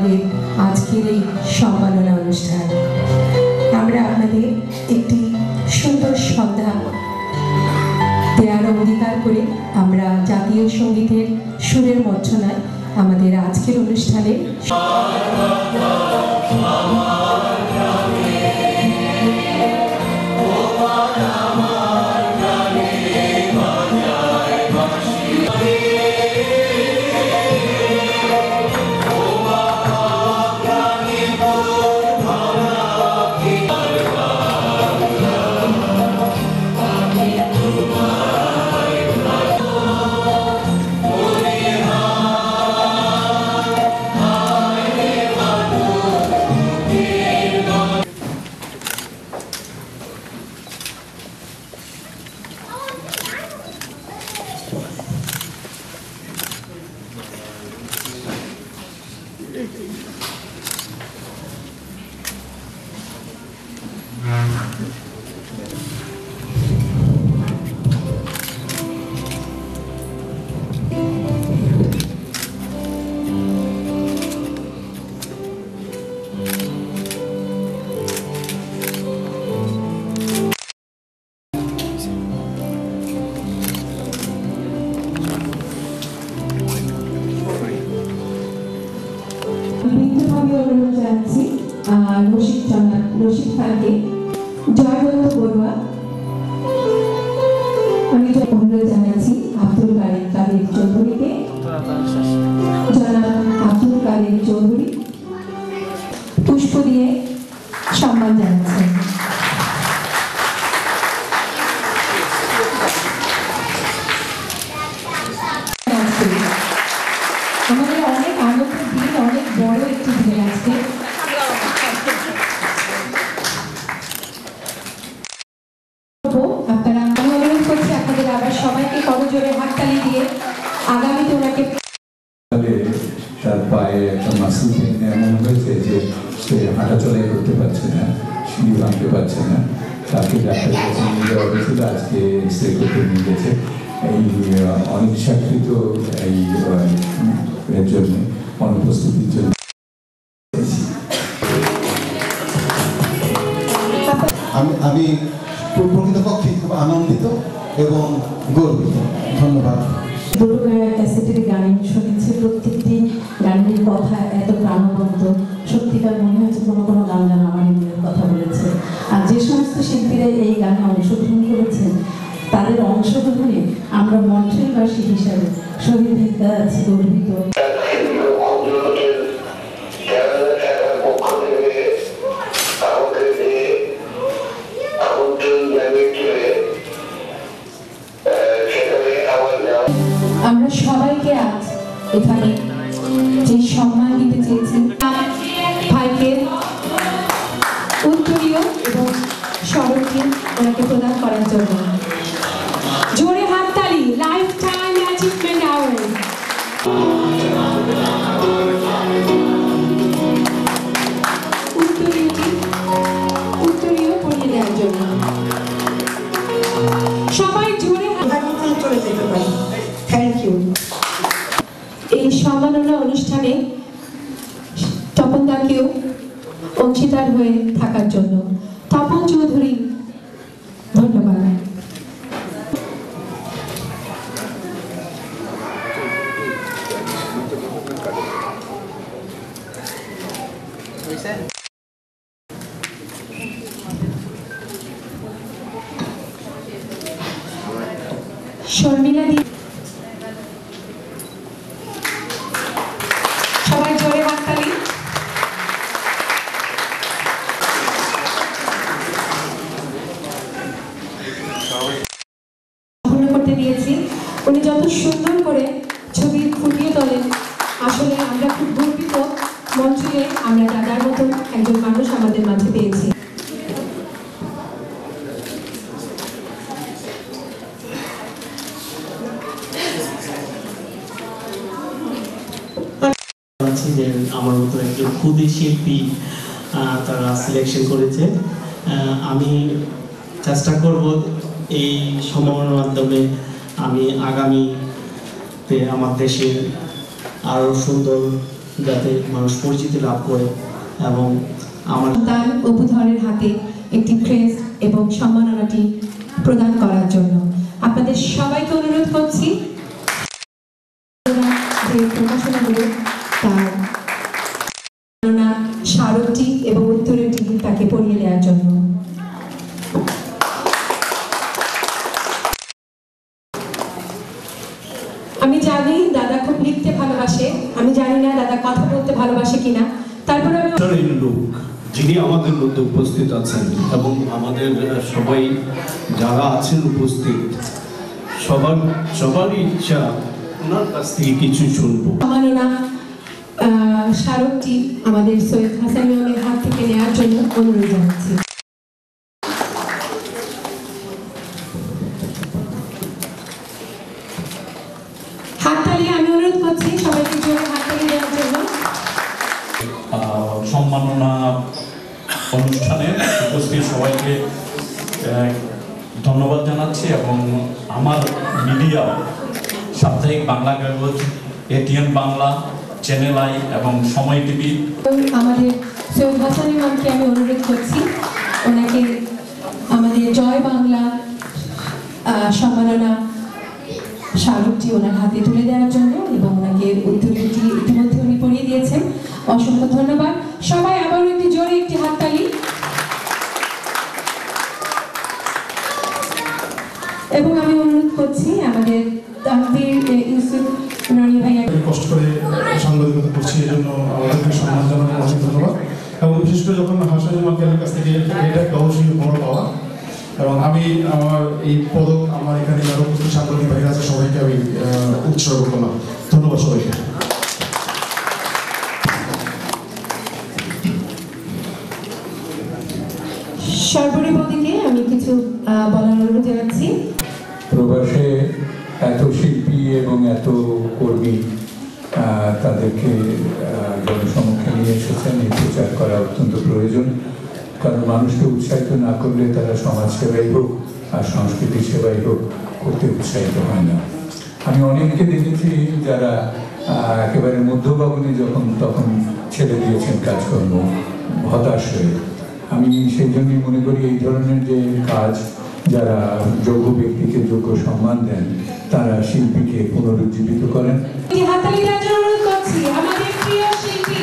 আমাদের আজকের এই সম্মাননা অনুষ্ঠান। আমরা আপনাদের একটি সুন্দর সন্ধ্যা দেওয়ার অঙ্গীকার করে আমরা জাতীয় সঙ্গীতের সুরের মর্চনায় আমাদের আজকের অনুষ্ঠানে অনুরোধ জানাচ্ছি রশিদ খানকে, জয়বন্ত বড়ুয়া। আমি অনুরোধ জানাচ্ছি আব্দুল কাদের চৌধুরীকে, জনাব আব্দুল কাদের চৌধুরী পুষ্প দিয়ে সম্মান জানাচ্ছেন। আমাদের অনেক আনন্দের দিন, অনেক বড় একটি দিন আজকে। আপনারা, আমি অনুরোধ করছি আপনাদের আবার সবাইকে করজোরে হাততালি দিয়ে আগামীতে ওনাকে তার পায়ে একটা মাসল পেন এমন হয়েছে যে সে হাঁটাচলাই করতে পারছে না, সিঁড়ি ভাঙতে পারছে না। তাকে ডাক্তারের কাছে নিয়ে যাওয়া হয়েছিল, আজকে এক্সরে করতে নিয়ে গেছে। এই অনিচ্ছাকৃত এই এর জন্য অনুপস্থিতির জন্য আমি প্রকৃতপক্ষে খুব আনন্দিত এবং গর্বিত। ধন্যবাদ। দুটো ক্যাসেটের গান শুনেছি, প্রত্যেকটি গানের কথা এত প্রাণবন্ত, সত্যিকার মনে হয়েছে কোনো কোনো গান যেন আমার মনের কথা বলেছে। আর যে সমস্ত শিল্পীরা এই গানে অংশগ্রহণ করেছেন তাদের অংশগ্রহণে আমরা মন্ট্রিলবাসী হিসাবে শহীদ ভিক্ষা আছি গর্বিত। আমরা সবাইকে আজ এখানে যে সম্মান দিতে চেয়েছি, ভাইকে উত্তরীয় এবং স্মরণকে ওনাকে প্রদান করার জন্য জোরে হাততালি। Lifetime achievement award. উত্তরীয় পরিয়ে দেওয়ার জন্য সবাই জোরে চলে যেতে পারি। Thank you. এই সম্মাননা অনুষ্ঠানে তপনদাকেও অংশীদার হয়ে থাকার জন্য তপন চৌধুরী, ধন্যবাদ। শর্মিলা দি, সবাই জোরে হাততালি। করতে দিয়েছি, উনি যত সুন্দর করে ছবি ফুটিয়ে তোলেন, আসলে আমরা খুব গর্বিত মঞ্চে আমরা দাদার মতন একজন মানুষ আমাদের মাঝে পেয়েছি। যে আমার মতো একজন ক্ষুদে শিল্পী তারা সিলেকশন করেছে। আমি চেষ্টা করব এই সম্মেলনের মাধ্যমে আমি আগামীতে আমার দেশের আরও সুন্দর যাতে মানুষ পরিচিতি লাভ করে। এবং আমার তার উপধরের হাতে একটি ক্রেস্ট এবং সম্মাননাটি প্রদান করার জন্য আপনাদের সবাইকে অনুরোধ করছি যে প্রকাশনাগুলো তার স্মারকটি এবং উত্তরটি তাকে পড়িয়ে দেওয়ার জন্য। আমি জানি দাদা খুব লিখতে ভালোবাসে, আমি জানি না দাদা কথা বলতে ভালোবাসে কিনা, তারপরে আমি লোক যিনি আমাদের মধ্যে উপস্থিত আছেন এবং আমাদের সবাই যারা আছেন উপস্থিত সবারই ইচ্ছা ওনার কাছ থেকে কিছু শুনবো। সম্মাননা স্মারকটি আমাদের সৈয়দ হাসান ইমামের হাত থেকে নেওয়ার জন্য অনুরোধ জানাচ্ছি। হাততালি আমি অনুরোধ করছি সবাইকে জোরে হাততালি দেওয়ার জন্য। সম্মাননা অনুষ্ঠানে উপস্থিত সবাইকে ধন্যবাদ জানাচ্ছি এবং আমার মিডিয়া সাপ্তাহিক বাংলা কাগজ, এটিএন বাংলা, চ্যানেল আই এবং সময় টিভি আমাদের সৈয়দ হাসান ইমামকে আমি অনুরোধ করছি ওনাকে আমাদের জয় বাংলা সম্মাননা স্মারকটি ওনার হাতে তুলে দেওয়ার জন্য এবং ওনাকে উত্তরটি ইতিমধ্যে উনি পড়িয়ে দিয়েছেন। অসংখ্য ধন্যবাদ। সবাই আবারও একটি জোরে একটি হাততালি। এবং আমি অনুরোধ করছি আমাদের তানভীর ইউসুফ ননি ভাইয়া কষ্ট করে সাংবাদিকতা করছি, এই জন্য আমাদেরকে সম্মান জানানোর অনেক ধন্যবাদ। এবং বিশেষ করে যখন হাসান ইমামের কাছ থেকে এটা একটা অবশ্যই বড় পাওয়া, এবং আমি আমার এই পদক আমার এখানে যারা উপস্থিত সাংবাদিক ভাইরা আছে সবাইকে আমি উৎসর্গ করলাম। ধন্যবাদ সবাইকে। সর্বরিবদিকে আমি কিছু বলার অনুরোধ জানাচ্ছি। প্রবাসে এত শিল্পী এবং এত কর্মী তাদেরকে জনসমক্ষে নিয়ে এসেছেন, এই প্রচার করা অত্যন্ত প্রয়োজন। কারণ মানুষকে উৎসাহিত না করলে তারা সমাজ সেবাই হোক আর সংস্কৃতি সেবাই হোক করতে উৎসাহিত হয় না। আমি অনেককে দেখেছি যারা একেবারে মধ্যগগনে তখন ছেড়ে দিয়েছেন কাজকর্ম হতাশ হয়ে। আমি সেই জন্যই মনে করি এই ধরনের যে কাজ, যারা যোগ্য ব্যক্তিকে যোগ্য সম্মান দেন তারা শিল্পীকে পুনরুজ্জীবিত করেন। হাততালি দেওয়ার জন্য অনুরোধ করছি আমাদের প্রিয় শিল্পী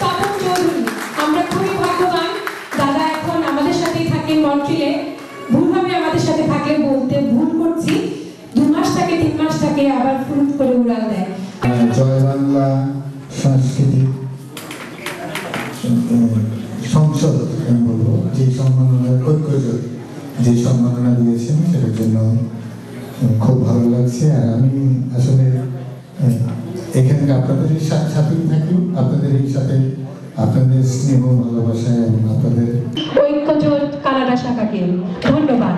তপন চৌধুরী। আমরা খুবই ভাগ্যবান, দাদা এখন আমাদের সাথেই থাকেন মন্ট্রিলে। ভুলভাবে আমাদের সাথে থাকলে বলতে ভুল করছি, 2 মাস থাকে 3 মাস থাকে আবার ফুরুত করে উড়াল দেয়। জয় বাংলা সাংস্কৃতিক সংসদ আমি বলবো যে সম্মাননা ঐক্যজোট যে সম্মাননা দিয়েছেন সেটার জন্য খুব ভালো লাগছে। আর আমি আসলে এখানে আপনাদের সাথেই থাকি, আপনাদের এই সাথে আপনাদের স্নেহ ভালোবাসা এবং আপনাদের ঐক্যজোট কানাডা শাখাকে ধন্যবাদ।